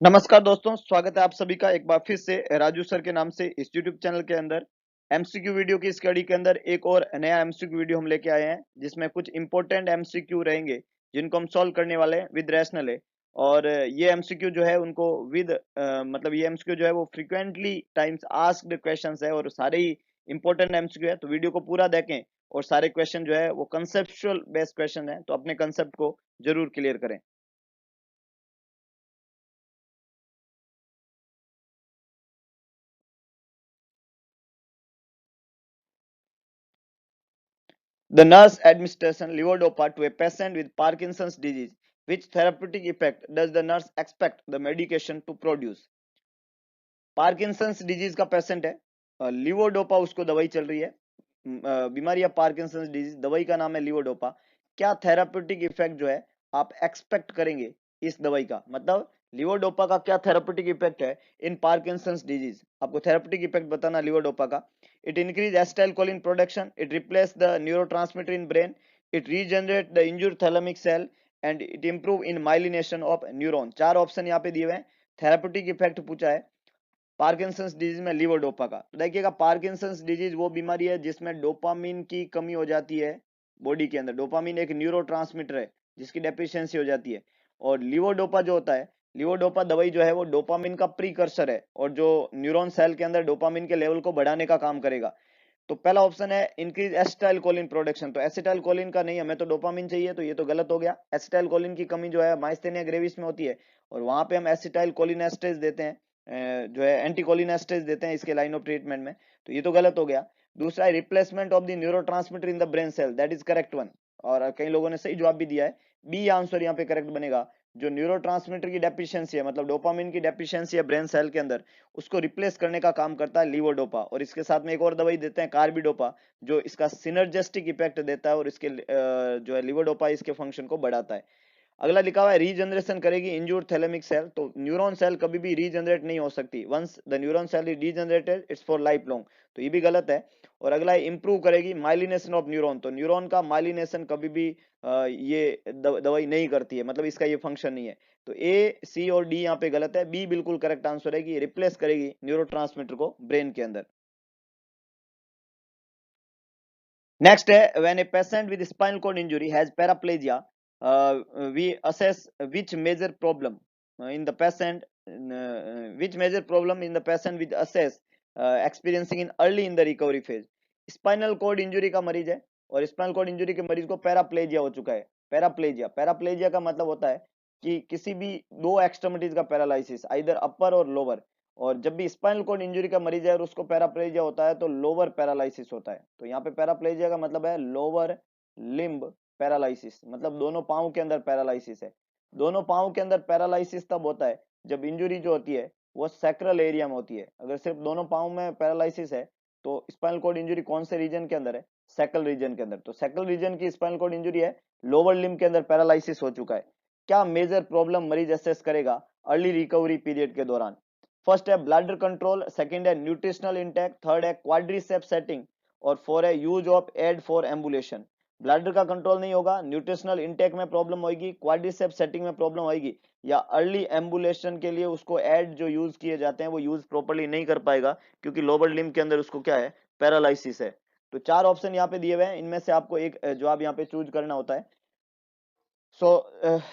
नमस्कार दोस्तों, स्वागत है आप सभी का एक बार फिर से राजू सर के नाम से इस यूट्यूब चैनल के अंदर एमसीक्यू वीडियो की इस कड़ी के अंदर एक और नया एमसीक्यू वीडियो हम लेके आए हैं जिसमें कुछ इंपॉर्टेंट एमसीक्यू रहेंगे जिनको हम सॉल्व करने वाले हैं विद रैशनल है। और ये एमसीक्यू जो है उनको विद मतलब ये एमसीक्यू जो है वो फ्रीक्वेंटली टाइम्स आस्क्ड क्वेश्चंस है और सारे ही इंपॉर्टेंट एमसीक्यू है, तो वीडियो को पूरा देखें और सारे क्वेश्चन जो है वो कंसेप्चुअल बेस्ड क्वेश्चन है, तो अपने कंसेप्ट को जरूर क्लियर करें। The nurse administers levodopa to a patient with Parkinson's disease. Which therapeutic effect does the nurse expect the medication to produce? Parkinson's disease का पेशेंट है, लिवोडोपा उसको दवाई चल रही है, बीमारी है पार्किंसंस डिजीज, दवाई का नाम है लिवोडोपा। क्या थेरापेटिक इफेक्ट जो है आप एक्सपेक्ट करेंगे इस दवाई का, मतलब लिवोडोपा का क्या थेरापेटिक इफेक्ट है इन पार्किंसंस डिजीज, आपको थेरापेटिक इफेक्ट बताना लिवोडोपा का। It increase acetylcholine production, it replace the neurotransmitter in brain, it regenerate the injured thalamic cell and it improve in myelination of neuron. चार option यहाँ पे दिए हुए हैं, थेरापेटिक इफेक्ट पूछा है पार्किंसंस डिजीज में लीवोडोपा का। तो देखिएगा, पार्किंसंस डिजीज वो बीमारी है जिसमें डोपामिन की कमी हो जाती है बॉडी के अंदर। डोपामिन एक न्यूरोट्रांसमीटर है जिसकी डेफिशिएंसी हो जाती है, और लीवोडोपा जो होता है, लीवोडोपा दवाई जो है वो डोपामिन का प्रीकर्सर है और जो न्यूरॉन सेल के अंदर डोपामिन के लेवल को बढ़ाने का काम करेगा। तो पहला ऑप्शन है इंक्रीज एसिटाइल कोलिन प्रोडक्शन, तो एसिटाइल कोलिन का नहीं, हमें तो डोपामिन चाहिए, तो ये तो गलत हो गया। एसिटाइल कोलिन की कमी जो है माइस्थेनिया ग्रेविस में होती है और वहां पे हम एसिटाइल कोलिन एस्टेज देते हैं, जो है एंटी कोलिन एस्टेज देते हैं इसके लाइन ऑफ ट्रीटमेंट में, तो ये तो गलत हो गया। दूसरा है replacement of the neurotransmitter in the brain cell, that is correct one, और कई लोगों ने सही जवाब भी दिया है, बी आंसर यहाँ पे करेक्ट बनेगा। जो न्यूरोट्रांसमीटर की डेफिशिएंसी है, मतलब डोपामिन की डेफिशिएंसी है ब्रेन सेल के अंदर, उसको रिप्लेस करने का काम करता है लीवोडोपा। और इसके साथ में एक और दवाई देते हैं कार्बिडोपा, जो इसका सिनर्जेस्टिक इफेक्ट देता है और इसके जो है लीवोडोपा इसके फंक्शन को बढ़ाता है। अगला लिखा हुआ है रीजनरेशन करेगी इंजूर्ड थैलेमिक सेल, तो न्यूरॉन सेल कभी भी रीजनरेट नहीं हो सकती, once the neuron cell is degenerated it's for life long, तो ये भी गलत है। और अगला है इंप्रूव करेगी माइलिनेशन ऑफ न्यूरॉन, तो न्यूरॉन का माइलिनेशन कभी भी ये दवाई नहीं करती है, मतलब इसका ये फंक्शन नहीं है। तो ए सी और डी यहाँ पे गलत है, बी बिल्कुल करेक्ट आंसर है कि रिप्लेस करेगी न्यूरोट्रांसमीटर को ब्रेन के अंदर। नेक्स्ट है when a patient with spinal cord injury has paraplegia, we assess which major problem in the patient which major problem in the patient with assess experiencing in early in the recovery phase। Spinal cord injury का मरीज है और spinal cord injury के मरीज को paraplegia हो चुका है। पैराप्लेजिया, पैराप्लेजिया का मतलब होता है कि किसी भी दो एक्सट्रीमिटीज का पैरालिसिस, आइदर अपर और लोअर, और जब भी स्पाइनल कॉर्ड इंजरी का मरीज है और उसको पैराप्लेजिया होता है तो लोअर पैरालिसिस होता है। तो यहाँ पे पैराप्लेजिया का मतलब है लोअर लिम्ब पैरालिसिस, मतलब दोनों पाँव के अंदर पैरालिसिस है। दोनों पाँव के अंदर पैरालिसिस तब होता है जब इंजरी जो होती है वो सैक्रल एरिया में होती है। अगर सिर्फ दोनों पाँव में पैरालिसिस है तो स्पाइनल कॉर्ड इंजरी कौन से रीजन के अंदर है? सैक्रल रीजन के अंदर। तो सैक्रल रीजन की स्पाइनल कॉर्ड इंजरी है, लोअर लिम्ब के अंदर पैरालिसिस हो चुका है। क्या मेजर प्रॉब्लम मरीज असेस करेगा अर्ली रिकवरी पीरियड के दौरान? फर्स्ट है ब्लड कंट्रोल, सेकंड है न्यूट्रिशनल इंटेक, थर्ड है क्वाड्रिसेप सेटिंग, और फोर है use of aid for ambulation. Blood का कंट्रोल नहीं होगा, न्यूट्रिशनल इंटेक में प्रॉब्लम होगी, क्वाड्रिसेप सेटिंग में प्रॉब्लम होगी, या अर्ली एम्बुलेशन के लिए उसको एड जो यूज किए जाते हैं वो यूज प्रॉपर्ली नहीं कर पाएगा क्योंकि लोअर लिम्ब के अंदर उसको क्या है, पैरालिसिस है। तो चार ऑप्शन यहाँ पे दिए हुए हैं, इनमें से आपको एक जवाब यहाँ पे चूज करना होता है। So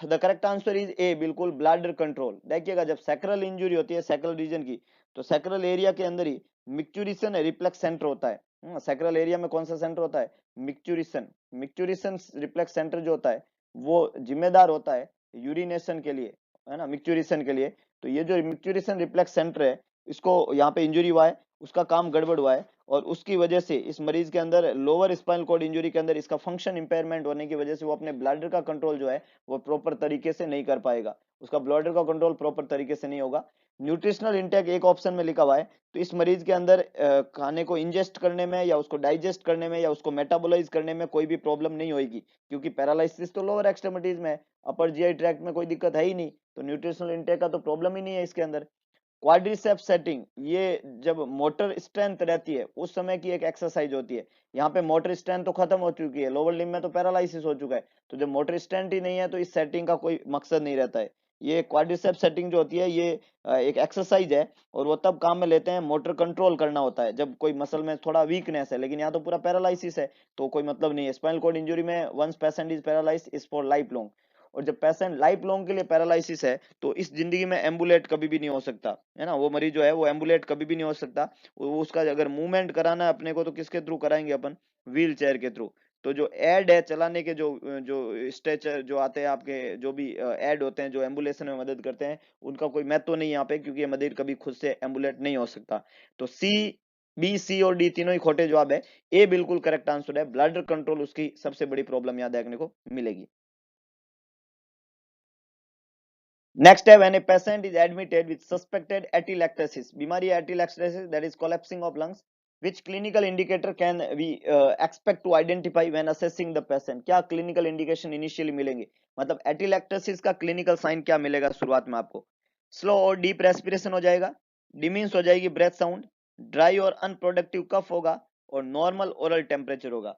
the correct answer is a, बिल्कुल ब्लड कंट्रोल। देखिएगा, जब सैक्रल इंजरी होती है सैक्रल रीजन की, तो सैक्रल एरिया के अंदर ही मिक्चुरिशन रिफ्लेक्स सेंटर होता है। सैक्रल एरिया में कौन सा सेंटर होता है? मिक्चुरिशन। मिक्चुरिशन रिफ्लेक्स सेंटर जो होता है वो जिम्मेदार होता है यूरिनेशन के लिए, है ना, मिक्चुरिशन के लिए। तो ये जो मिक्चुरिशन रिफ्लेक्स सेंटर है, इसको यहाँ पे इंजरी हुआ है, उसका काम गड़बड़ हुआ है, और उसकी वजह से इस मरीज के अंदर लोअर स्पाइनल कॉर्ड इंजरी के अंदर इसका फंक्शन इंपेयरमेंट होने की वजह से वो अपने ब्लड का कंट्रोल जो है वो प्रॉपर तरीके से नहीं कर पाएगा, उसका ब्लड का कंट्रोल प्रॉपर तरीके से नहीं होगा। न्यूट्रिशनल इंटेक एक ऑप्शन में लिखा हुआ है, तो इस मरीज के अंदर खाने को इंजेस्ट करने में या उसको डाइजेस्ट करने में या उसको मेटाबोलाइज करने में कोई भी प्रॉब्लम नहीं होगी क्योंकि पैरालिसिस तो लोअर एक्सट्रीमिटीज में है, अपर जीआई ट्रैक्ट में कोई दिक्कत है ही नहीं, तो न्यूट्रिशनल इंटेक का तो प्रॉब्लम ही नहीं है इसके अंदर। क्वाड्रिसेप सेटिंग, ये जब मोटर स्ट्रेंथ रहती है उस समय की एक एक्सरसाइज होती है। यहाँ पे मोटर स्ट्रेंथ तो खत्म हो चुकी है, लोअर लिम्ब में तो पैरालिसिस हो चुका है, तो जब मोटर स्ट्रेंथ ही नहीं है तो इस सेटिंग का कोई मकसद नहीं रहता है। ये क्वाड्रिसेप्स सेटिंग जो होती है ये एक एक्सरसाइज है, और वो तब काम में लेते हैं, मोटर कंट्रोल करना होता है जब कोई मसल में थोड़ा वीकनेस है, लेकिन यहाँ तो पूरा पैरालिसिस है, तो कोई मतलब नहीं है। स्पाइनल कॉर्ड इंजरी में once patient is paralyse is for life long, और जब पेशेंट लाइफ लॉन्ग के लिए पैरालिसिस है तो इस जिंदगी में एम्बुलेट कभी भी नहीं हो सकता, है ना। वो मरीज जो है वो एम्बुलेट कभी भी नहीं हो सकता। उसका अगर मूवमेंट कराना है अपने को तो किसके थ्रू कराएंगे अपन, व्हील चेयर के थ्रू। तो जो एड है चलाने के, जो जो स्ट्रेचर जो आते हैं आपके, जो भी एड होते हैं जो एम्बुलेशन में मदद करते हैं, उनका कोई महत्व नहीं यहाँ पे, क्योंकि ये मरीज कभी खुद से एम्बुलेट नहीं हो सकता। तो सी, बी, सी और डी तीनों ही खोटे जवाब है। ए बिल्कुल करेक्ट आंसर है। ब्लड कंट्रोल उसकी सबसे बड़ी प्रॉब्लम यहाँ देखने को मिलेगी। नेक्स्ट है when a patient is admitted with suspected atelectasis, बीमारी atelectasis that is collapsing of lungs, which clinical indicator can we expect to identify when assessing the patient? क्या क्लिनिकल इंडिकेशन इनिशियली मिलेंगे, मतलब एटिलैक्टोसिस का क्लिनिकल साइन क्या मिलेगा शुरुआत में आपको? स्लो और डीप रेस्पिरेशन हो जाएगा, डिमिंस हो जाएगी ब्रेथ साउंड, ड्राई और अनप्रोडक्टिव कफ होगा, और नॉर्मल ओरल टेम्परेचर होगा।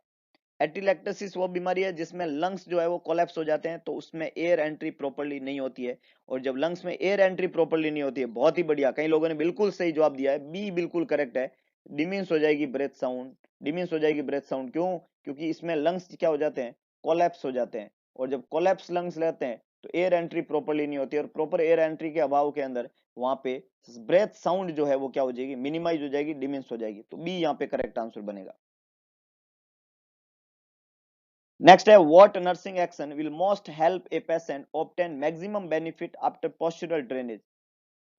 एटिलैक्टोसिस वो बीमारी है जिसमें लंग्स जो है वो कोलैप्स हो जाते हैं, तो उसमें एयर एंट्री प्रॉपर्ली नहीं होती है। और जब लंग्स में एयर एंट्री प्रॉपर्ली नहीं होती है, बहुत ही बढ़िया, कई लोगों ने बिल्कुल सही जवाब दिया है, बी बिल्कुल करेक्ट है। डिमिंस हो जाएगी ब्रेथ साउंड, डिमिंस हो जाएगी ब्रेथ साउंड, क्यों? क्योंकि इसमें लंग्स क्या हो जाते हैं, कोलैप्स हो जाते हैं, और जब कोलैप्स लंग्स लेते हैं तो एयर एंट्री प्रॉपर्ली नहीं होती है, और प्रॉपर एयर एंट्री के अभाव के अंदर वहां पे ब्रेथ साउंड जो है वो क्या हो जाएगी, मिनिमाइज हो जाएगी, डिमिंस हो जाएगी। तो बी यहाँ पे करेक्ट आंसर बनेगा। नेक्स्ट है what nursing action will most help a patient obtain maximum benefit after postural drainage.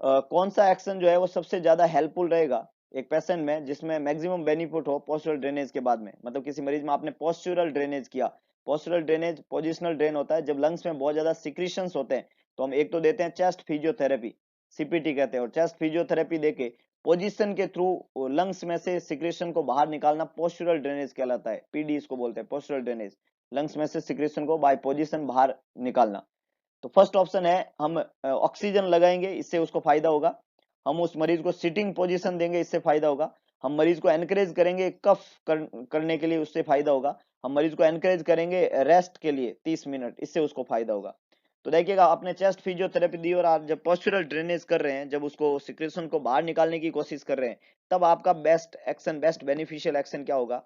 कौन सा एक्शन जो है वो सबसे ज्यादा हेल्पफुल रहेगा एक पेशेंट में, जिसमें मैक्सिमम बेनिफिट हो पोस्चरल ड्रेनेज के बाद में? मतलब किसी मरीज में आपने पोस्चरल ड्रेनेज किया, पोस्चरल ड्रेनेज पोजिशनल ड्रेन होता है जब लंग्स में बहुत ज्यादा सिक्रीशंस होते हैं, तो हम एक तो देते हैं चेस्ट फिजियोथेरेपी, सीपीटी कहते हैं, और चेस्ट फिजियोथेरेपी देके पोजीशन के थ्रू लंग्स में से सिक्रेशन को बाहर निकालना पोस्चरल ड्रेनेज कहलाता है, पीडी इसको बोलते हैं, पोस्चरल ड्रेनेज, लंग्स में से सिक्रेशन को बाय पोजीशन बाहर निकालना। तो फर्स्ट ऑप्शन है हम ऑक्सीजन लगाएंगे, इससे उसको फायदा होगा। हम उस मरीज को सिटिंग पोजीशन देंगे, इससे फायदा होगा। हम मरीज को एनकरेज करेंगे करने के लिए, उससे फायदा होगा। हम मरीज को एनकरेज करेंगे रेस्ट के लिए 30 मिनट, इससे उसको फायदा होगा। तो देखिएगा आपने चेस्ट फिजियोथेरेपी दी, और आप जब पोस्चरल ड्रेनेज कर रहे हैं, जब उसको सिक्रेशन को बाहर निकालने की कोशिश कर रहे हैं, तब आपका best action, best beneficial action क्या होगा?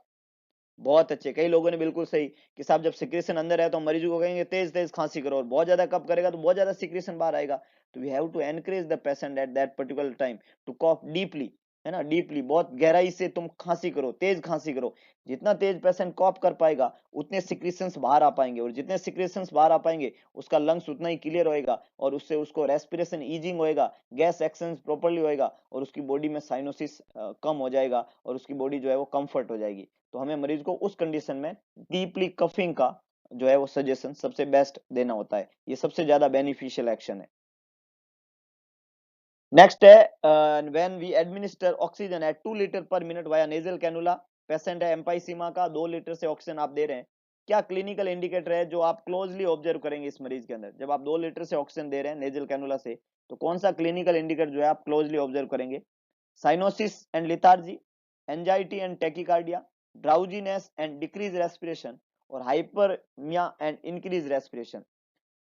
बहुत अच्छे, कई लोगों ने बिल्कुल सही कि साहब जब सिक्रेशन अंदर है तो हम मरीज को कहेंगे तेज तेज खांसी करो, और बहुत ज्यादा कफ करेगा तो बहुत ज्यादा सिक्रेशन बाहर आएगा। तो we have to encourage the patient at that particular time to cough deeply, है ना, डीपली, बहुत गहराई से तुम खांसी करो, तेज खांसी करो। जितना तेज पेशेंट कॉप कर पाएगा उतने सिक्रेशंस बाहर आ पाएंगे, और जितने सिक्रेशंस बाहर आ पाएंगे उसका लंग्स उतना ही क्लियर होएगा, और उससे उसको रेस्पिरेशन ईजिंग होएगा, गैस एक्सचेंज प्रॉपर्ली होएगा, और उसकी बॉडी में साइनोसिस कम हो जाएगा, और उसकी बॉडी जो है वो कंफर्ट हो जाएगी। तो हमें मरीज को उस कंडीशन में डीपली कफिंग का जो है वो सजेशन सबसे बेस्ट देना होता है, ये सबसे ज्यादा बेनिफिशियल एक्शन है। नेक्स्ट है when we administer oxygen at 2 litre per minute via nasal cannula, patient है एम्पाइसीमा का, 2 लीटर से ऑक्सीजन आप दे रहे हैं, क्या क्लिनिकल इंडिकेटर है जो आप क्लोजली ऑब्जर्व करेंगे इस मरीज के अंदर? जब आप 2 लीटर से ऑक्सीजन दे रहे हैं नेजल कैनुला से, तो कौन सा क्लिनिकल इंडिकेटर जो है आप क्लोजली ऑब्जर्व करेंगे? Cyanosis and lethargy, anxiety and tachycardia, drowsiness and decrease respiration, और हाइपरमिया एंड इंक्रीज रेस्पिरेशन।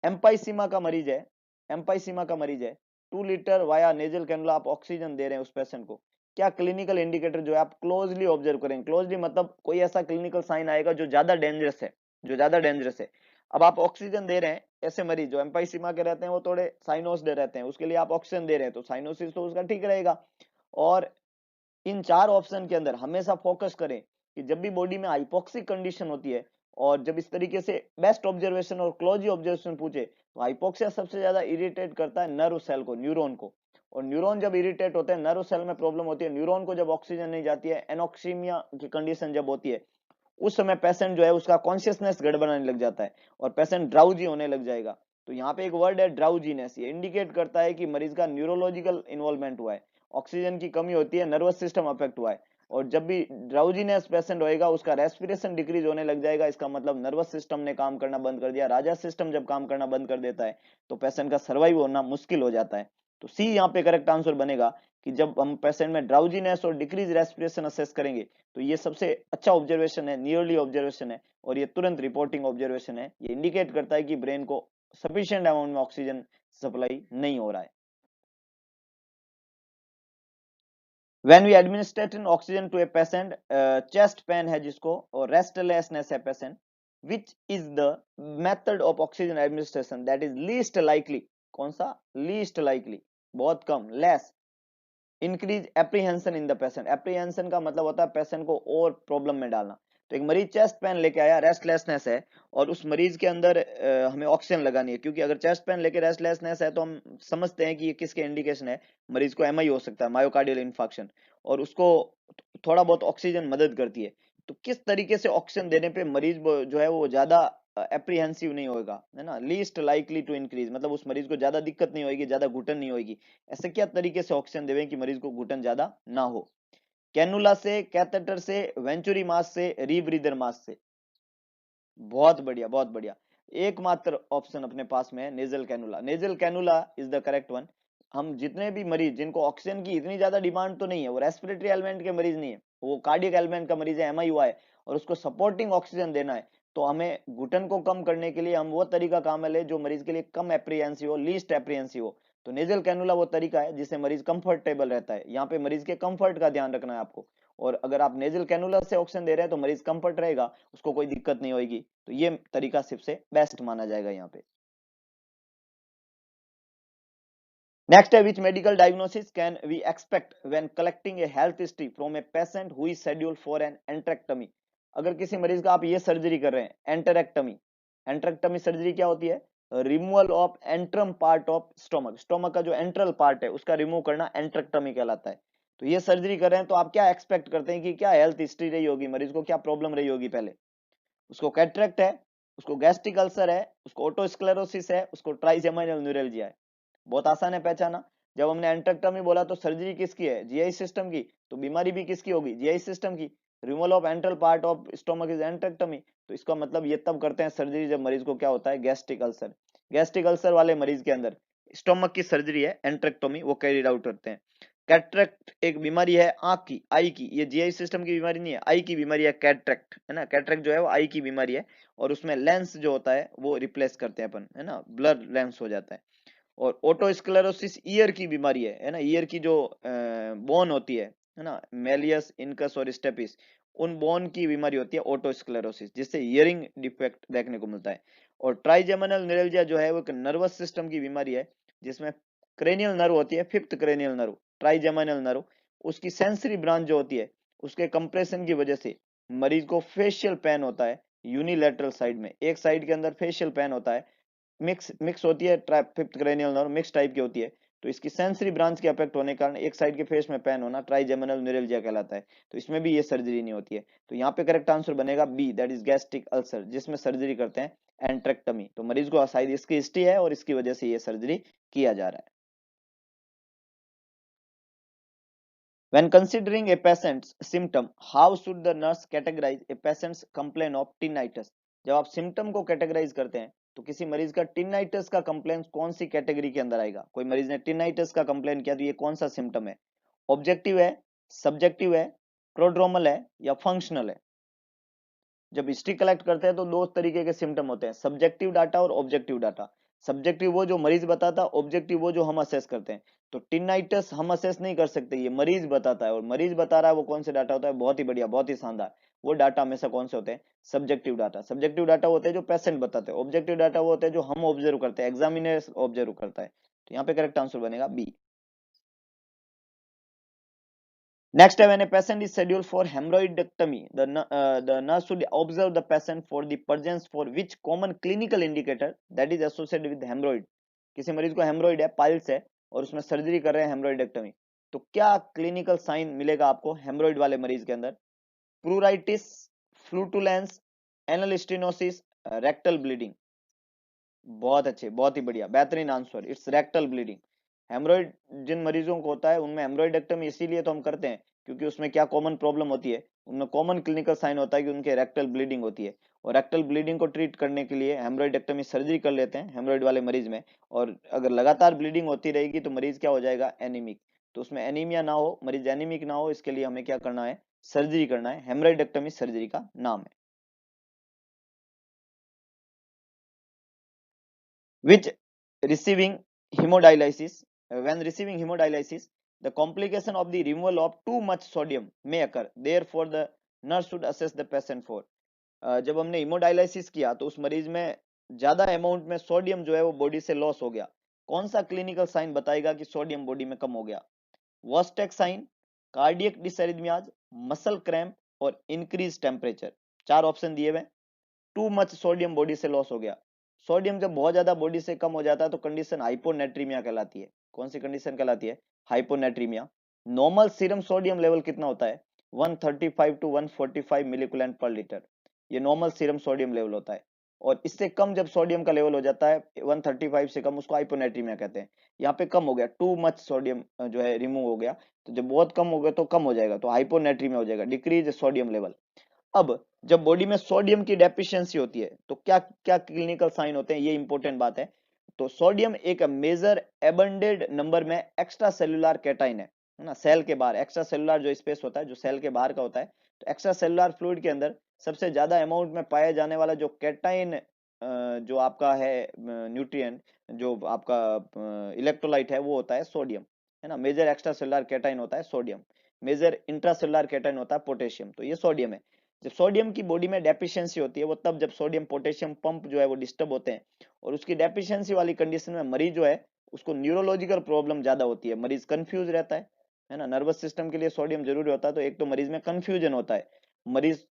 एम्पाइसीमा का मरीज है, एम्पाइसीमा का मरीज है, 2 लीटर वाया नेजल कैनुला आप ऑक्सीजन दे रहे हैं उस पेशेंट को, क्या क्लिनिकल इंडिकेटर जो है आप क्लोजली ऑब्जर्व करेंगे? क्लोजली मतलब कोई ऐसा क्लिनिकल साइन आएगा जो ज्यादा डेंजरस है, जो ज्यादा डेंजरस है। अब आप ऑक्सीजन दे रहे हैं, ऐसे मरीज जो एम्पाइसीमा के रहते हैं वो थोड़े साइनोस दे रहते हैं, उसके लिए आप ऑक्सीजन दे रहे हैं तो साइनोसिस तो उसका ठीक रहेगा। और इन चार ऑप्शन के अंदर हमेशा फोकस करें कि जब भी बॉडी में हाइपोक्सिक कंडीशन होती है, और जब इस तरीके से बेस्ट ऑब्जर्वेशन और क्लोज ऑब्जर्वेशन पूछे, तो हाइपोक्सिया सबसे ज्यादा इरिटेट करता है नर्व सेल को, न्यूरॉन को, और न्यूरॉन जब इरिटेट होते हैं, नर्व सेल में प्रॉब्लम होती है, न्यूरॉन को जब ऑक्सीजन नहीं जाती है, एनोक्सीमिया की कंडीशन जब होती है, उस समय पेशेंट जो है उसका कॉन्शियसनेस गड़बड़ाने लग जाता है, और पेशेंट ड्राउजी होने लग जाएगा। तो यहाँ पे एक वर्ड है ड्राउजीनेस, ये इंडिकेट करता है कि मरीज का न्यूरोलॉजिकल इन्वॉल्वमेंट हुआ है, ऑक्सीजन की कमी होती है, नर्वस सिस्टम अफेक्ट हुआ है। और जब भी ड्राउजीनेस पेशेंट होएगा उसका रेस्पिरेशन डिक्रीज होने लग जाएगा, इसका मतलब नर्वस सिस्टम ने काम करना बंद कर दिया। राजा सिस्टम जब काम करना बंद कर देता है तो पेशेंट का सर्वाइव होना मुश्किल हो जाता है। तो सी यहाँ पे करेक्ट आंसर बनेगा कि जब हम पेशेंट में ड्राउजीनेस और डिक्रीज रेस्पिरेशन असेस करेंगे, तो ये सबसे अच्छा ऑब्जर्वेशन है, नियरली ऑब्जर्वेशन है, और ये तुरंत रिपोर्टिंग ऑब्जर्वेशन है, ये इंडिकेट करता है कि ब्रेन को सफिशिएंट अमाउंट में ऑक्सीजन सप्लाई नहीं हो रहा है। When we administer oxygen to a patient, chest pain है जिसको और restlessness है patient, which is the method of oxygen administration that is least likely? कौन सा least likely? बहुत कम, less increase apprehension in the patient. Apprehension का मतलब होता है पेशेंट को और प्रॉब्लम में डालना। तो एक मरीज चेस्ट पेन लेके आया, रेस्टलेसनेस है, और उस मरीज के अंदर हमें ऑक्सीजन लगानी है, क्योंकि अगर चेस्ट पेन लेके रेस्टलेसनेस है तो हम समझते हैं कि ये किसके इंडिकेशन है, मरीज को एमआई हो सकता है, मायोकार्डियल इन्फार्क्शन, और उसको थोड़ा बहुत ऑक्सीजन मदद करती है। तो किस तरीके से ऑक्सीजन देने पे मरीज जो है वो ज्यादा एप्रीहेंसिव नहीं होगा, है ना, लीस्ट लाइकली टू इंक्रीज, मतलब उस मरीज को ज्यादा दिक्कत नहीं होगी, ज्यादा घुटन नहीं होगी, ऐसे क्या तरीके से ऑक्सीजन देवें कि मरीज को घुटन ज्यादा ना हो? कैनुला से, कैथेटर से, वेंचुरी मास्क से, रीब्रीदर मास्क से? बहुत बढ़िया, बहुत बढ़िया। एकमात्र ऑप्शन अपने पास में है nasal cannula. Nasal cannula is the correct one. हम जितने भी मरीज जिनको ऑक्सीजन की इतनी ज्यादा डिमांड तो नहीं है, वो रेस्पिरेटरी एलिमेंट के मरीज नहीं है, वो कार्डियक एलिमेंट का मरीज है, एमआई हुआ है, और उसको सपोर्टिंग ऑक्सीजन देना है, तो हमें घुटन को कम करने के लिए हम वो तरीका काम में ले जो मरीज के लिए कम एप्रीहेंसिव हो, लीस्ट एप्रीहेंसिव हो। तो नेजल कैनुला वो तरीका है जिससे मरीज कंफर्टेबल रहता है। यहाँ पे मरीज के कंफर्ट का ध्यान रखना है आपको, और अगर आप नेजल कैनुला से ऑक्सीजन दे रहे हैं तो मरीज कंफर्ट रहेगा, उसको कोई दिक्कत नहीं होगी। तो ये तरीका सबसे बेस्ट माना जाएगा यहाँ पे। नेक्स्ट है, which medical diagnosis can we expect when collecting a health history from a patient who is scheduled for an antrectomy? अगर किसी मरीज का आप ये सर्जरी कर रहे हैं, एंटेरेक्टमी, एंट्रेक्टमी सर्जरी क्या होती है? Removal of antrum part of stomach, stomach का जो एंट्रल पार्ट है उसका रिमूव करना एंट्रेक्टमी कहलाता है। तो ये सर्जरी कर रहे हैं तो आप क्या एक्सपेक्ट करते हैं कि क्या हेल्थ हिस्ट्री रही होगी, मरीज को क्या प्रॉब्लम रही होगी पहले? उसको कैटरेक्ट है, उसको गैस्ट्रिक अल्सर है, उसको ओटोस्क्लेरोसिस है, उसको ट्राइजेमिनल न्यूरल्जिया है। बहुत आसान है पहचाना। जब हमने एंट्रेक्टमी बोला तो सर्जरी किसकी है? जीआई सिस्टम की। तो बीमारी भी किसकी होगी? जीआई सिस्टम की। Removal of antral part of stomach is antrectomy. तो इसका मतलब ये तब करते हैं सर्जरी जब मरीज को क्या होता है? Gastric ulcer. गैस्ट्रिक अल्सर वाले मरीज के अंदर स्टोमक की सर्जरी है, एंट्रेक्टोमी, वो कैरिड आउट करते हैं। कैटरेक्ट एक बीमारी है आंख की, आई की, ये जीआई सिस्टम की बीमारी नहीं है, आई की बीमारी है कैटरेक्ट, है ना। कैटरेक्ट जो है वो आई की बीमारी है, और उसमें लेंस जो होता है वो रिप्लेस करते हैं अपन, है ना, ब्लर लेंस हो जाता है। और ओटोस्क्लेरोसिस ईयर की बीमारी है ना, ईयर की जो बोन होती है ना, मेलियस, इनकस और स्टेपिस, उन बोन की बीमारी होती है ओटोस्क्लेरोसिस, जिससे हियरिंग डिफेक्ट देखने को मिलता है। और ट्राइजेमिनल न्यूरल्जिया जो है वो एक नर्वस सिस्टम की बीमारी है, जिसमें क्रेनियल नर्व होती है, fifth cranial nerve, trigeminal nerve, उसकी सेंसरी ब्रांच जो होती है उसके कंप्रेशन की वजह से मरीज को फेशियल पेन होता है, यूनिलेटरल साइड में, एक साइड के अंदर फेशियल पेन होता है, मिक्स मिक्स होती है, fifth cranial nerve mix type की होती है। तो इसकी सेंसरी ब्रांच के अफेक्ट होने के कारण एक साइड के फेस में पेन होना ट्राइजेमिनल न्यूरल्जिया कहलाता है। तो इसमें भी ये सर्जरी नहीं होती है। तो यहाँ पे करेक्ट आंसर बनेगा B, that is gastric ulcer, जिसमें सर्जरी करते हैं एंट्रेक्टमी। तो मरीज को शायद इसकी हिस्ट्री है और इसकी वजह से ये सर्जरी किया जा रहा है। When considering a patient's symptom, how should the nurse categorize a patient's complaint of tinnitus? जब आप सिम्टम को कैटेगराइज करते हैं तो किसी मरीज का टिनाइटस का कंप्लेन कौन सी कैटेगरी के अंदर आएगा? कोई मरीज ने टिनाइटस का कंप्लेन किया तो ये कौन सा सिम्टम है? ऑब्जेक्टिव है, सब्जेक्टिव है, प्रोड्रोमल है, या फंक्शनल है? जब हिस्ट्री कलेक्ट करते हैं तो दो तरीके के सिम्टम होते हैं, सब्जेक्टिव डाटा और ऑब्जेक्टिव डाटा। सब्जेक्टिव वो जो मरीज बताता है, ऑब्जेक्टिव वो जो हम असेस करते हैं। तो टिनाइटस हम असेस नहीं कर सकते, ये मरीज बताता है, और मरीज बता रहा है वो कौन से डाटा होता है? बहुत ही बढ़िया, बहुत ही शानदार। वो डाटा हमेशा कौन से होते हैं? Subjective data. सब्जेक्टिव डाटा होते हैं जो पेशेंट बताते हैं, ऑब्जेक्टिव डाटा वो होते हैं जो हम ऑब्जर्व करते हैं, एग्जामिनर ऑब्जर्व करता है। तो यहाँ पे करेक्ट आंसर बनेगा B. Next, when a patient is scheduled for hemorrhoidectomy, the nurse should observe the patient for the presence for which common clinical indicator that is associated with hemorrhoid. किसी मरीज को हेमरोइड है, पाइल्स है, और उसमें surgery कर रहे हैं हेमरोइडेक्टमी, तो क्या क्लिनिकल साइन मिलेगा आपको हेमरोइड वाले मरीज के अंदर? Pruritus, flatulence, anal stenosis, rectal bleeding? बहुत अच्छे, बहुत ही बढ़िया, बेहतरीन answer, it's rectal bleeding. Haemorrhoid जिन मरीजों को होता है उनमें हेमरोइडेक्टमी इसीलिए तो हम करते हैं क्योंकि उसमें क्या कॉमन प्रॉब्लम होती है, उनमें कॉमन क्लिनिकल साइन होता है कि उनके रेक्टल ब्लीडिंग होती है, और रेक्टल ब्लीडिंग को ट्रीट करने के लिए हेमरोइडेक्टमी सर्जरी कर लेते हैं हेमरोइड वाले मरीज में। और अगर लगातार ब्लीडिंग होती रहेगी तो मरीज क्या हो जाएगा? एनीमिक। तो उसमें एनीमिया ना हो, मरीज एनीमिक ना हो, इसके लिए हमें क्या करना है? सर्जरी करना है, हेमरोइडेक्टमी सर्जरी का नाम है। which receiving hemodialysis. When receiving hemodialysis, the complication of the removal of too much sodium may occur. Therefore, the nurse should assess the patient for. जब हमने हीमोडायलिसिस किया तो उस मरीज में ज्यादा अमाउंट में सोडियम जो है वो बॉडी से लॉस हो गया। कौन सा क्लिनिकल साइन बताएगा कि सोडियम बॉडी में कम हो गया? वॉस्टेक साइन, कार्डियक डिसएरिथमियाज, मसल क्रैम्प और इंक्रीज टेम्परेचर। चार ऑप्शन दिए हुए। टू मच सोडियम बॉडी से लॉस हो गया। सोडियम जब बहुत ज्यादा बॉडी से कम हो जाता है तो कंडीशन हाइपोनेट्रीमिया कहलाती है। कौन सी कंडीशन कहलाती है? Hyponatraemia. Normal serum sodium level कितना होता है? 135 टू 145 मिलीकुलेंट पर लीटर। ये नॉर्मल सीरम सोडियम लेवल होता है। और इससे कम जब सोडियम का लेवल हो जाता है 135 से कम, उसको हाइपोनेट्रीमिया कहते हैं। यहाँ पे कम हो गया, टू मच सोडियम जो है रिमूव हो गया। तो जब बहुत कम हो गया तो कम हो जाएगा, तो हाइपोनेट्रीमिया हो जाएगा, डिक्रीज सोडियम लेवल। अब जब बॉडी में सोडियम की डेफिशिएंसी होती है तो क्या क्या क्लिनिकल साइन होते हैं, ये इंपॉर्टेंट बात है। तो सोडियम एक मेजर एबंडेड नंबर में एक्स्ट्रा सेलुलर कैटाइन है ना, सेल के बाहर एक्स्ट्रा सेलुलर जो स्पेस होता है जो सेल के बाहर का होता है, तो एक्स्ट्रा सेलुलर फ्लूइड के अंदर सबसे ज्यादा अमाउंट में पाया जाने वाला जो कैटाइन जो आपका है न्यूट्रिएंट, जो आपका इलेक्ट्रोलाइट है, वो होता है सोडियम, है ना। मेजर एक्स्ट्रा सेलुलर कैटाइन होता है सोडियम, मेजर इंट्रासेलुलर कैटाइन होता है पोटेशियम, तो ये सोडियम है। जब सोडियम की बॉडी में डेफिशिएंसी होती है वो तब जब सोडियम पोटेशियम पंप जो है वो डिस्टर्ब होते हैं, और उसकी डेफिशिएंसी वाली कंडीशन में मरीज जो है उसको न्यूरोलॉजिकल प्रॉब्लम ज्यादा होती है, मरीज कंफ्यूज रहता है ना। नर्वस सिस्टम के लिए सोडियम जरूरी होता है, तो एक तो मरीज में कंफ्यूजन होता है, मरीज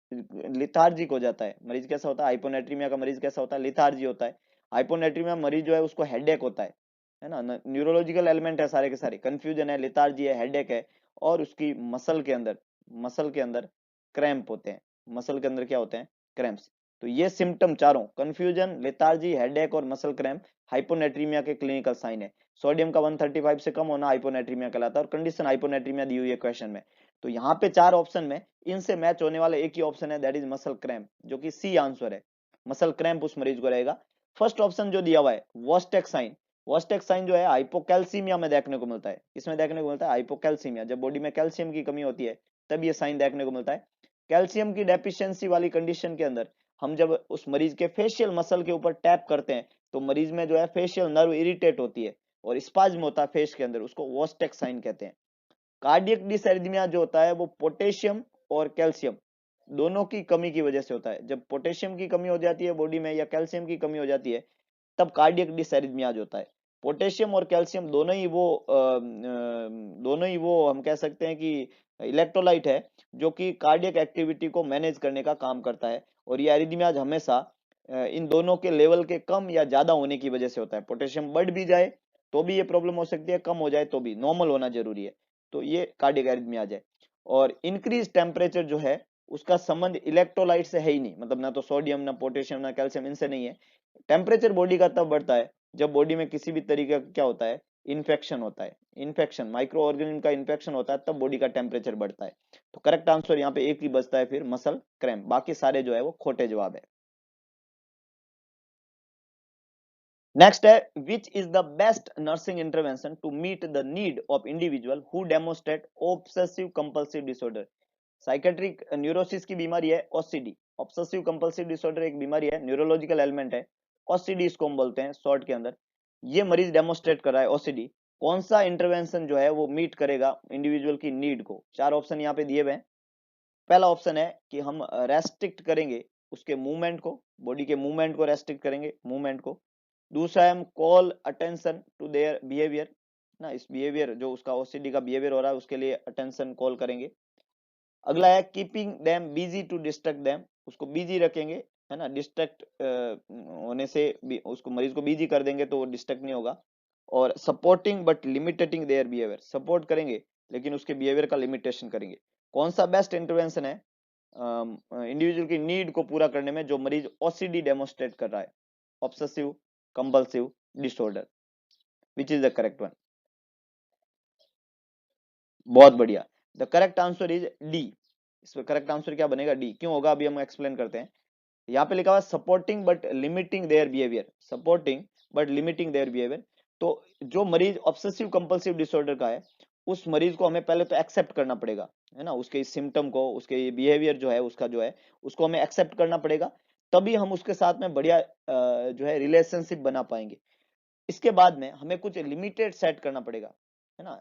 लिथार्जिक हो जाता है। मरीज कैसा होता है? हाइपोनेट्रीमिया का मरीज कैसा होता है? लिथार्जी होता है। हाइपोनेट्रीमिया मरीज जो है उसको हेडेक होता है ना। न्यूरोलॉजिकल एलिमेंट है सारे के सारे, कंफ्यूजन है, लिथार्जी है, हेडेक है, और उसकी मसल के अंदर क्रैम्प होते हैं। मसल के अंदर क्या होते हैं? क्रैम्प्स। तो ये सिम्टम चारों, कंफ्यूजन, लेथार्जी, हेडेक और मसल क्रैम्प, हाइपोनेट्रीमिया के क्लिनिकल साइन है। सोडियम का 135 से कम होना हाइपोनेट्रीमिया कहलाता है, और कंडीशन हाइपोनेट्रीमिया दी हुई है क्वेश्चन में। तो यहाँ पे चार ऑप्शन में इनसे मैच होने वाला एक ही ऑप्शन है, दैट इज मसल क्रैम्प, जो कि सी आंसर है। मसल क्रैम्प उस मरीज को रहेगा। फर्स्ट ऑप्शन जो दिया हुआ है वॉस्टेक साइन, वॉस्टेक साइन जो है हाइपोकैल्सीमिया में देखने को मिलता है। इसमें देखने को मिलता है हाइपोकैल्सीमिया, जब बॉडी में कैल्शियम की कमी होती है तब ये साइन देखने को मिलता है। कैल्शियम की डेफिशिएंसी वाली कंडीशन के अंदर हम जब उस मरीज के फेशियल मसल के ऊपर टैप करते हैं तो मरीज में जो है फेशियल नर्व इरिटेट होती है और स्पाज्म होता है फेस के अंदर, उसको वॉस्टेक साइन कहते हैं। कार्डियक डिसएरिथमिया जो होता है वो पोटेशियम और कैल्शियम दोनों की कमी की वजह से होता है। जब पोटेशियम की कमी हो जाती है बॉडी में या कैल्शियम की कमी हो जाती है तब कार्डियक डिसएरिथमियाज होता है। पोटेशियम और कैल्शियम दोनों ही वो हम कह सकते हैं कि इलेक्ट्रोलाइट है जो कि कार्डियक एक्टिविटी को मैनेज करने का काम करता है, और ये एरिथमियाज हमेशा इन दोनों के लेवल के कम या ज्यादा होने की वजह से होता है। पोटेशियम बढ़ भी जाए तो भी ये प्रॉब्लम हो सकती है, कम हो जाए तो भी, नॉर्मल होना जरूरी है। तो ये कार्डियक एरिथमियाज है। और इंक्रीज टेम्परेचर जो है उसका संबंध इलेक्ट्रोलाइट से है ही नहीं, मतलब ना तो सोडियम, ना पोटेशियम, ना कैल्शियम, इनसे नहीं है। टेम्परेचर बॉडी का तब बढ़ता है जब बॉडी में किसी भी तरीके का क्या होता है? इन्फेक्शन होता है। इन्फेक्शन, माइक्रो ऑर्गेनिज्म का इन्फेक्शन होता है तब बॉडी का टेम्परेचर बढ़ता है। तो करेक्ट आंसर यहाँ पे एक ही बचता है फिर, मसल क्रैम्प। बाकी सारे जो है वो खोटे जवाब है। नेक्स्ट है, which is the best nursing intervention to meet the need of individual who demonstrate obsessive compulsive disorder. Psychiatric neurosis की बीमारी है ओसीडी। ऑब्सेसिव कंपल्सिव डिसऑर्डर एक बीमारी है, न्यूरोलॉजिकल एलिमेंट है, ओसीडी इसको हम बोलते हैं शॉर्ट के अंदर। ये मरीज डेमोस्ट्रेट कर रहा है ओसीडी। कौन सा इंटरवेंशन जो है वो मीट करेगा इंडिविजुअल की नीड को? चार ऑप्शन यहाँ पे दिए हुए हैं। पहला ऑप्शन है कि हम रेस्ट्रिक्ट करेंगे उसके मूवमेंट को, बॉडी के मूवमेंट को रेस्ट्रिक्ट करेंगे, मूवमेंट को। दूसरा है हम call attention to their behaviour ना, इस बिहेवियर जो उसका ओसीडी का बिहेवियर हो रहा है उसके लिए अटेंशन कॉल करेंगे। अगला है keeping them busy to distract them, उसको बिजी रखेंगे, है ना, डिस्ट्रैक्ट होने से उसको मरीज को बिजी कर देंगे तो वो डिस्ट्रैक्ट नहीं होगा। और supporting but limitating their behaviour, support करेंगे लेकिन उसके बिहेवियर का लिमिटेशन करेंगे। कौन सा बेस्ट इंटरवेंशन है इंडिविजुअल की नीड को पूरा करने में जो मरीज ओसीडी डेमोस्ट्रेट कर रहा है, obsessive compulsive disorder? Which is the correct one? बहुत बढ़िया, the correct answer is D. इसमें करेक्ट आंसर क्या बनेगा? डी। क्यों होगा अभी हम एक्सप्लेन करते हैं। यहाँ पे लिखा हुआ supporting but limiting their behaviour, supporting but limiting their behaviour. तो जो मरीज ऑब्सेसिव कंपल्सिव डिसऑर्डर का है उस मरीज को हमें पहले तो एक्सेप्ट करना पड़ेगा, है ना, उसके इस सिम्टम को, उसके बिहेवियर जो है उसका जो है उसको हमें एक्सेप्ट करना पड़ेगा, तभी हम उसके साथ में बढ़िया जो है रिलेशनशिप बना पाएंगे। इसके बाद में हमें कुछ लिमिटेड सेट करना पड़ेगा, है ना,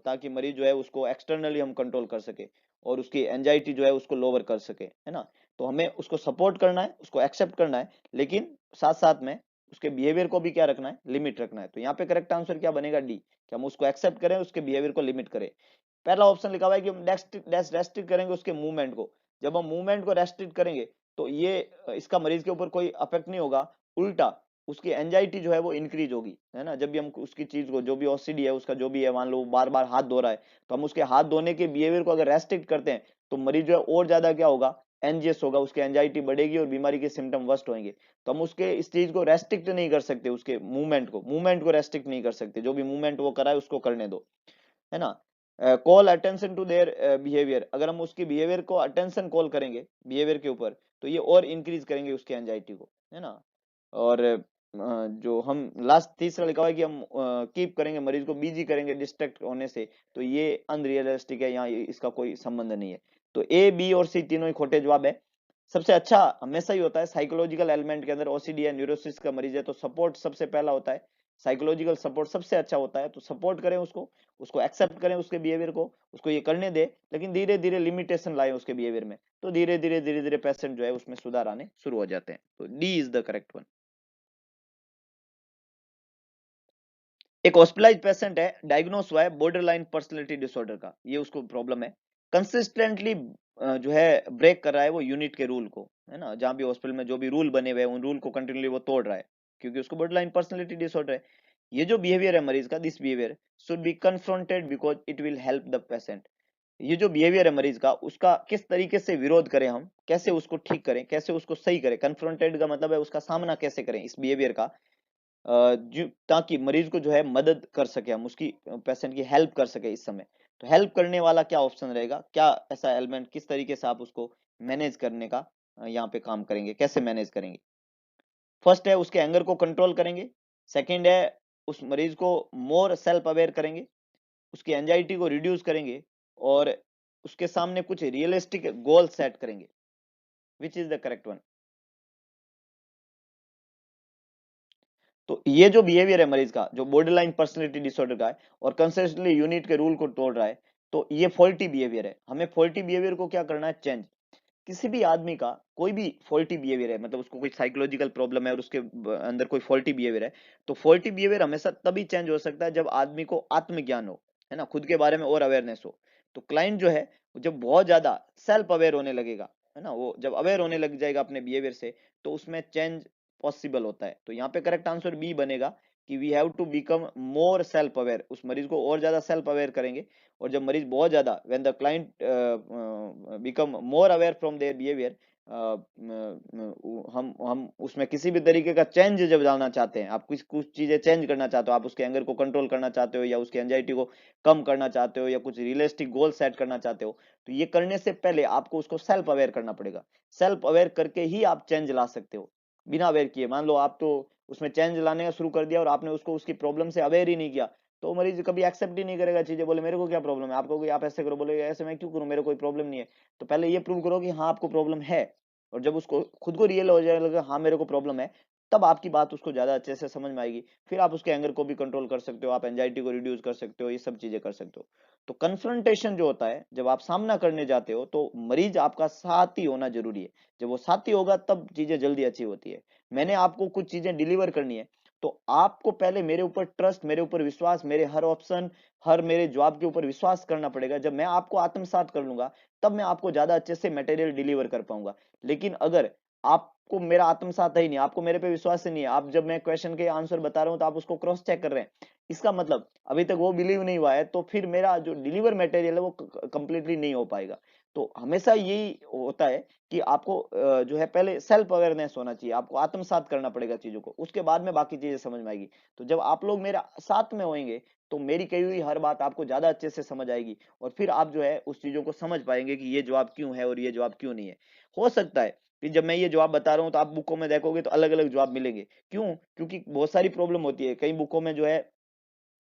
ताकि मरीज जो है उसको एक्सटर्नली हम कंट्रोल कर सके और उसकी एंजाइटी जो है उसको लोअर कर सके, है ना। तो हमें उसको सपोर्ट करना है, उसको एक्सेप्ट करना है, लेकिन साथ साथ में उसके बिहेवियर को भी क्या रखना है, लिमिट रखना है। तो यहाँ पे करेक्ट आंसर क्या बनेगा, डी, कि हम उसको एक्सेप्ट करें, उसके बिहेवियर को लिमिट करें। पहला ऑप्शन लिखा हुआ है कि हम रेस्ट्रिक्ट करेंगे उसके मूवमेंट को। जब हम मूवमेंट को रेस्ट्रिक्ट करेंगे तो ये इसका मरीज के ऊपर कोई अफेक्ट नहीं होगा, उल्टा उसकी एंजाइटी जो है वो इंक्रीज होगी, है ना। जब भी हम उसकी चीज को, जो भी ओसीडी है उसका जो भी है, मान लो बार बार हाथ धो रहा है, तो हम उसके हाथ धोने के बिहेवियर को अगर रेस्ट्रिक्ट करते हैं तो मरीज जो है और ज्यादा क्या होगा, एंजियस होगा, उसकी एंजाइटी बढ़ेगी और बीमारी के सिम्टम वर्स्ट होंगे। तो हम उसके इस चीज को रेस्ट्रिक्ट नहीं कर सकते, उसके मूवमेंट को रेस्ट्रिक्ट नहीं कर सकते, जो भी मूवमेंट वो कराए उसको करने दो, है ना। Call attention to their behaviour, अगर हम उसके बिहेवियर को अटेंशन कॉल करेंगे बिहेवियर के ऊपर, तो ये और इंक्रीज करेंगे उसकी एंजाइटी को, है ना। और जो हम लास्ट तीसरा लिखा हुआ है कि हम कीप करेंगे, मरीज को बिजी करेंगे डिस्ट्रैक्ट होने से, तो ये अनरियलिस्टिक है, यहाँ इसका कोई संबंध नहीं है। तो ए, बी और सी तीनों ही खोटे जवाब है। सबसे अच्छा हमेशा ही होता है साइकोलॉजिकल एलिमेंट के अंदर, ओसीडी या न्यूरोसिस का मरीज है तो सपोर्ट सबसे पहला होता है, साइकोलॉजिकल सपोर्ट सबसे अच्छा होता है। तो सपोर्ट करें उसको, उसको एक्सेप्ट करें उसके बिहेवियर को, उसको ये करने दे, लेकिन धीरे धीरे लिमिटेशन लाए उसके बिहेवियर में, तो धीरे धीरे पेशेंट जो है उसमें सुधार आने शुरू हो जाते हैं। तो D is the correct one. एक हॉस्पिटलाइज पेशेंट है, डायग्नोस हुआ है बॉर्डर लाइन पर्सनैलिटी डिसऑर्डर का, ये उसको प्रॉब्लम है, कंसिस्टेंटली जो है ब्रेक कर रहा है वो यूनिट के रूल को, है ना, जहां भी हॉस्पिटल में जो भी रूल बने हुए हैं उन रूल को कंटिन्यूली वो तोड़ रहा है, क्योंकि उसको बॉर्डर लाइन पर्सनैलिटी डिसऑर्डर है। ये जो बिहेवियर है मरीज का, this behaviour should be confronted because it will help the patient. ये जो बिहेवियर है मरीज का, उसका किस तरीके से विरोध करें हम, कैसे उसको ठीक करें, कैसे उसको सही करें, कन्फ्रंटेड का मतलब है उसका सामना कैसे करें इस बिहेवियर का, ताकि मरीज को जो है मदद कर सके, हम उसकी पेशेंट की हेल्प कर सके इस समय। तो हेल्प करने वाला क्या ऑप्शन रहेगा, क्या ऐसा एलिमेंट, किस तरीके से आप उसको मैनेज करने का यहाँ पे काम करेंगे, कैसे मैनेज करेंगे। फर्स्ट है उसके एंगर को कंट्रोल करेंगे, सेकंड है उस मरीज को मोर सेल्फ अवेयर करेंगे, उसकी एंजाइटी को रिड्यूस करेंगे, और उसके सामने कुछ रियलिस्टिक गोल सेट करेंगे। विच इज द करेक्ट वन। तो ये जो बिहेवियर है मरीज का, जो बॉर्डर लाइन पर्सनैलिटी डिसऑर्डर का है और कंसिस्टेंटली यूनिट के रूल को तोड़ रहा है, तो ये फॉल्टी बिहेवियर है। हमें फॉल्टी बिहेवियर को क्या करना है, चेंज। किसी भी आदमी का कोई भी फॉल्टी बिहेवियर है, मतलब उसको कोई साइकोलॉजिकल प्रॉब्लम है और उसके अंदर कोई फॉल्टी बिहेवियर है, तो फॉल्टी बिहेवियर हमेशा तभी चेंज हो सकता है जब आदमी को आत्मज्ञान हो, है ना, खुद के बारे में और अवेयरनेस हो। तो क्लाइंट जो है जब बहुत ज्यादा सेल्फ अवेयर होने लगेगा, है ना, वो जब अवेयर होने लग जाएगा अपने बिहेवियर से, तो उसमें चेंज पॉसिबल होता है। तो यहाँ पे करेक्ट आंसर बी बनेगा कि we have to become more self aware, उस मरीज को और ज्यादा सेल्फ अवेयर करेंगे। और जब मरीज बहुत ज्यादा, when the client become more aware from their behaviour, हम उसमें किसी भी तरीके का चेंज जब लाना चाहते हैं, आप कुछ कुछ चीजें चेंज करना चाहते हो, आप उसके एंगर को कंट्रोल करना चाहते हो या उसकी एंजाइटी को कम करना चाहते हो या कुछ रियलिस्टिक गोल सेट करना चाहते हो, तो ये करने से पहले आपको उसको सेल्फ अवेयर करना पड़ेगा। सेल्फ अवेयर करके ही आप चेंज ला सकते हो, बिना अवेयर किए। मान लो आप तो उसमें चेंज लाने का शुरू कर दिया और आपने उसको उसकी प्रॉब्लम से अवेयर ही नहीं किया, तो मरीज कभी एक्सेप्ट ही नहीं करेगा चीजें, बोले मेरे को क्या प्रॉब्लम है, आपको आप ऐसे करो, बोले ऐसे मैं क्यों करूं, मेरे कोई प्रॉब्लम नहीं है। तो पहले ये प्रूव करो कि हाँ आपको प्रॉब्लम है, और जब उसको खुद को रियल हो जाए लगे हाँ मेरे को प्रॉब्लम है, तब आपकी बात उसको ज्यादा अच्छे से समझ में आएगी। फिर आप उसके एंगर को भी कंट्रोल कर सकते हो, आप एंजाइटी को रिड्यूस कर सकते हो, ये सब चीजें कर सकते हो। तो कन्फ्रंटेशन जो होता है, जब आप सामना करने जाते हो तो मरीज आपका साथी होना जरूरी है। जब वो साथी होगा तब चीजें जल्दी अच्छी होती है। मैंने आपको कुछ चीजें डिलीवर करनी है, तो आपको पहले मेरे ऊपर ट्रस्ट, मेरे ऊपर विश्वास, मेरे हर ऑप्शन, हर मेरे जवाब के ऊपर विश्वास करना पड़ेगा। जब मैं आपको आत्मसात कर लूंगा, तब मैं आपको ज्यादा अच्छे से मटेरियल डिलीवर कर पाऊंगा। लेकिन अगर आपको मेरा आत्मसात है ही नहीं, आपको मेरे पे विश्वास ही नहीं है, आप जब मैं क्वेश्चन के आंसर बता रहा हूं तो आप उसको क्रॉस चेक कर रहे हैं, इसका मतलब अभी तक वो बिलीव नहीं हुआ है, तो फिर मेरा जो डिलीवर मटेरियल है वो कंप्लीटली नहीं हो पाएगा। तो हमेशा यही होता है कि आपको जो है पहले सेल्फ अवेयरनेस होना चाहिए, आपको आत्मसात करना पड़ेगा चीजों को, उसके बाद में बाकी चीजें समझ में आएगी। तो जब आप लोग मेरा साथ में होंगे, तो मेरी कही हुई हर बात आपको ज्यादा अच्छे से समझ आएगी, और फिर आप जो है उस चीजों को समझ पाएंगे कि ये जवाब क्यों है और ये जवाब क्यों नहीं है। हो सकता है कि जब मैं ये जवाब बता रहा हूँ तो आप बुकों में देखोगे तो अलग अलग जवाब मिलेंगे, क्यों, क्योंकि बहुत सारी प्रॉब्लम होती है, कई बुकों में जो है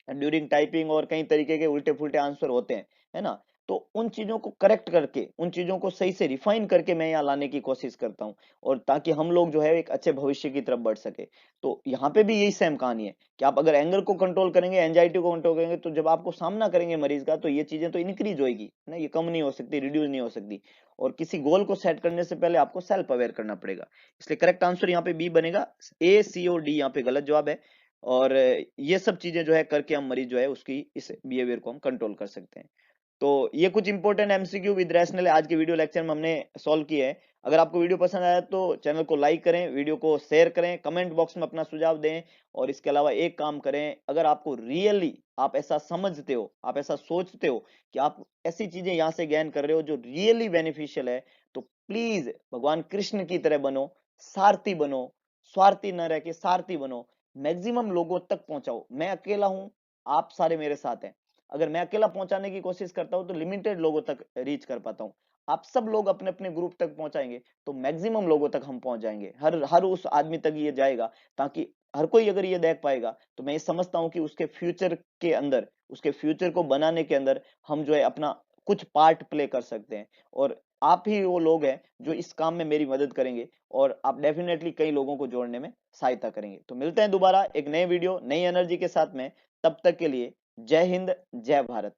ड्यूरिंग टाइपिंग और कई तरीके के उल्टे फुल्टे आंसर होते हैं, है ना। तो उन चीजों को करेक्ट करके, उन चीजों को सही से रिफाइन करके मैं यहाँ लाने की कोशिश करता हूँ, और ताकि हम लोग जो है एक अच्छे भविष्य की तरफ बढ़ सके। तो यहाँ पे भी यही सेम कहानी है कि आप अगर एंगर को कंट्रोल करेंगे, एंजाइटी को कंट्रोल करेंगे, तो जब आपको सामना करेंगे मरीज का, तो ये चीजें तो इंक्रीज होगी ना, ये कम नहीं हो सकती, रिड्यूस नहीं हो सकती। और किसी गोल को सेट करने से पहले आपको सेल्फ अवेयर करना पड़ेगा। इसलिए करेक्ट आंसर यहाँ पे बी बनेगा, ए सी और डी यहाँ पे गलत जवाब है। और ये सब चीजें जो है करके हम मरीज जो है उसकी इस बिहेवियर को हम कंट्रोल कर सकते हैं। तो ये कुछ इंपॉर्टेंट एमसीक्यू विद रैशनल आज के वीडियो लेक्चर में हमने सॉल्व किए हैं। अगर आपको वीडियो पसंद आया तो चैनल को लाइक करें, वीडियो को शेयर करें, कमेंट बॉक्स में अपना सुझाव दें। और इसके अलावा एक काम करें, अगर आपको रियली आप ऐसा समझते हो, आप ऐसा सोचते हो कि आप ऐसी चीजें यहाँ से गेन कर रहे हो जो रियली बेनिफिशियल है, तो प्लीज भगवान कृष्ण की तरह बनो, सारथी बनो, स्वार्थी न रह के सारथी बनो, मैक्सिमम लोगों तक पहुंचाओ। मैं अकेला हूं, आप सारे मेरे साथ हैं। अगर मैं अकेला पहुंचाने की कोशिश करता हूं तो लिमिटेड लोगों तक रीच कर पाता हूं। आप सब लोग अपने अपने ग्रुप तक पहुंचाएंगे तो मैक्सिमम लोगों तक हम पहुंच जाएंगे, हर हर उस आदमी तक ये जाएगा, ताकि हर कोई अगर ये देख पाएगा तो मैं ये समझता हूं कि उसके फ्यूचर के अंदर, उसके फ्यूचर को बनाने के अंदर हम जो है अपना कुछ पार्ट प्ले कर सकते हैं। और आप ही वो लोग हैं जो इस काम में मेरी मदद करेंगे, और आप डेफिनेटली कई लोगों को जोड़ने में सहायता करेंगे। तो मिलते हैं दोबारा एक नए वीडियो, नई एनर्जी के साथ में। तब तक के लिए जय हिंद, जय भारत।